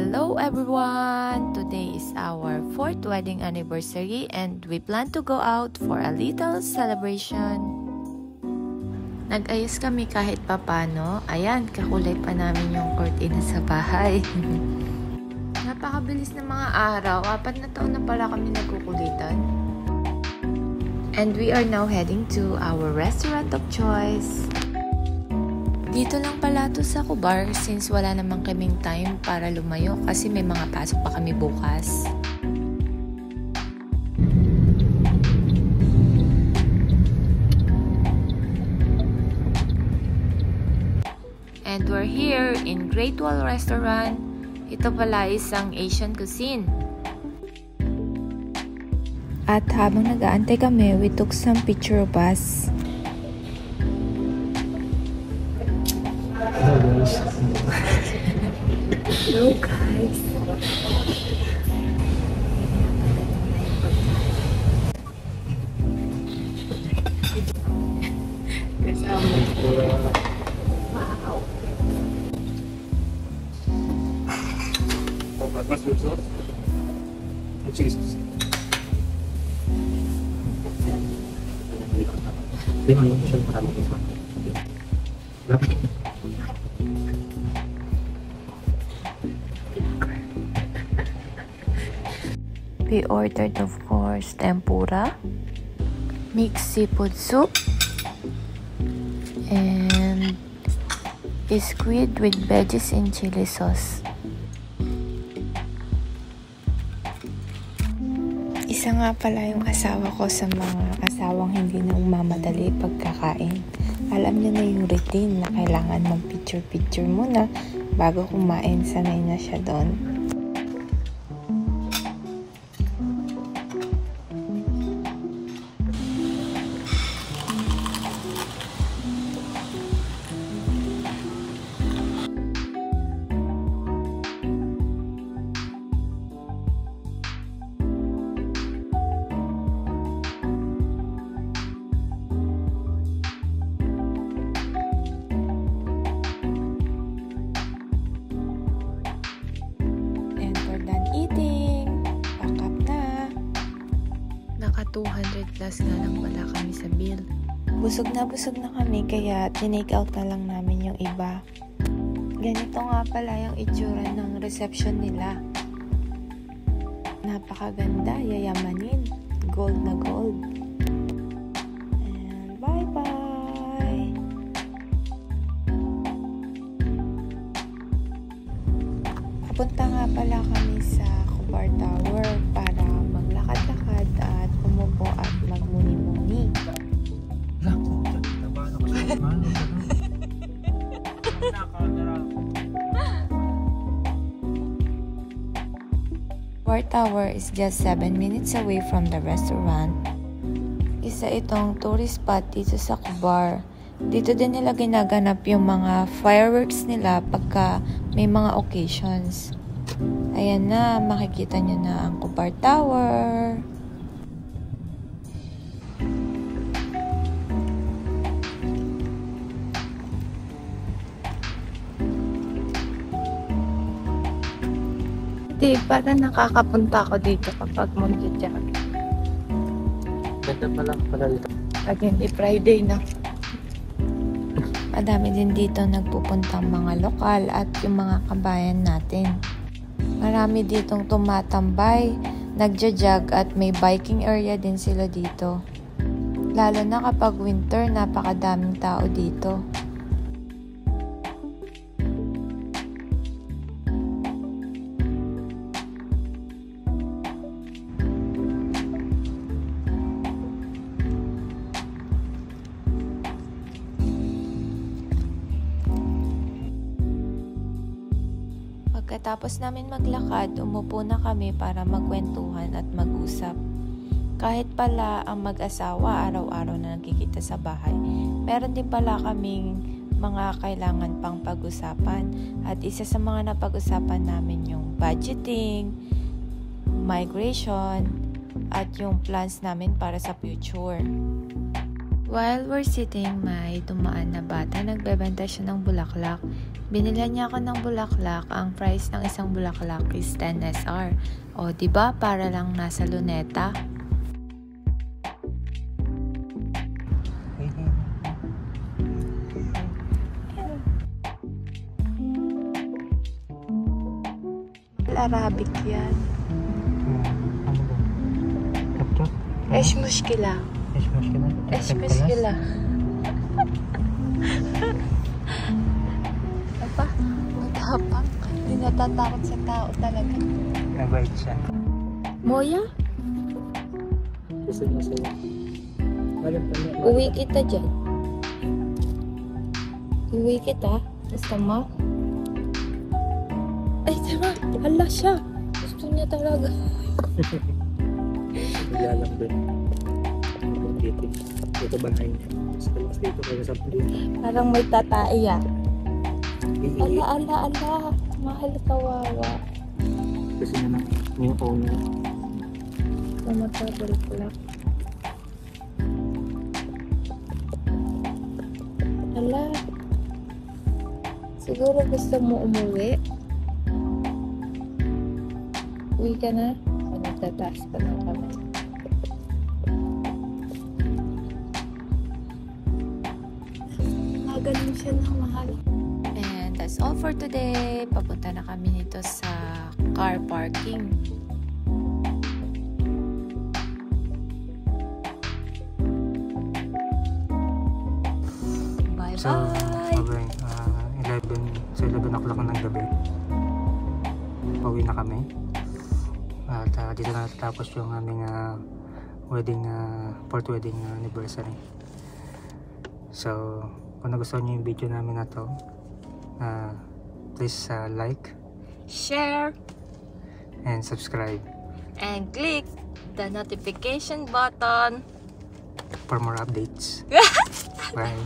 Hello everyone! Today is our 4th wedding anniversary and we plan to go out for a little celebration. Nag-ayos kami kahit papano. Ayan, kakulay pa namin yung cortina sa bahay. Napakabilis ng mga araw. 4 na taon na pala kami nagkukulitan. And we are now heading to our restaurant of choice. Dito lang pala to sa Cubar since wala namang kaming time para lumayo kasi may mga pasok pa kami bukas. And we're here in Great Wall Restaurant. Ito pala isang Asian cuisine. At habang nag-aantay kami, we took some picture of us. Hello guys. Wow. What's your sauce? Jesus. We ordered, of course, tempura, mixed seafood soup, and squid with veggies and chili sauce. Isa nga pala yung asawa ko sa mga asawang hindi na umamadali pagkakain. Alam niya na yung routine na kailangan mag-picture-picture muna bago kumain. Sanay na siya doon. Naka 200 plus nga lang pala kami sa bill. Busog na kami kaya tinake out na lang namin yung iba. Ganito nga pala yung itsura ng reception nila. Napakaganda, yayamanin. Gold na gold. And bye-bye! Papunta nga pala kami sa Cubar Tower para maglakad-lakad at umupo at magmuni-muni. Cubar Tower is just 7 minutes away from the restaurant. Isa itong tourist spot dito sa Cubar. Dito din nila ginaganap yung mga fireworks nila pagka may mga occasions. Ayan na, makikita nyo na ang Cubar Tower. Di, parang nakakapunta ako dito kapag mag-jog. Ganda pa lang pala dito. Again, Friday na. Madami din dito nagpupuntang mga lokal at yung mga kabayan natin. Marami ditong tumatambay, nagja-jog at may biking area din sila dito. Lalo na kapag winter, napakadaming tao dito. Pagkatapos namin maglakad, umupo na kami para magkwentuhan at mag-usap. Kahit pala ang mag-asawa araw-araw na nagkikita sa bahay, meron din pala kaming mga kailangan pang pag-usapan. At isa sa mga napag-usapan namin yung budgeting, migration, at yung plans namin para sa future. While we're sitting, may dumaan na bata. Nagbebenta siya ng bulaklak. Binila niya ako ng bulaklak. Ang price ng isang bulaklak is 10 SR. O, diba? Para lang nasa Luneta. Arabic yan. Ano ba? Chop-chop? Esh mushkila. Esh mushkila? Esh mushkila. Apa? Matapang. Hindi natatakot sa tao talaga. Nabait siya. Moya? Gusto niya sa'yo. Uwi kita dyan. Uwi kita? Gusto mo? Ay, diba? Hala siya. Gusto niya talaga. Hindi lang doon. Dito bahay niya. Mas dito kayo sa dito. Parang may tatai ah. Ala. Mahal kawawa. Kasi na new owner. Tumatable clock. Ala. Siguro gusto mo umuwi? Uwi ka na? O nagtataas ka ng kamay? Magaling siya ng mahal. And that's all for today. Papunta na kami nito sa car parking. Bye-bye! So, 11 o'clock ng gabi. Pauwi na kami. At dito na natapos yung aming wedding, 4th wedding anniversary. So, kung nagustuhan nyo yung video namin na to, please like, Share, and subscribe and click the notification button. for more updates. Bye!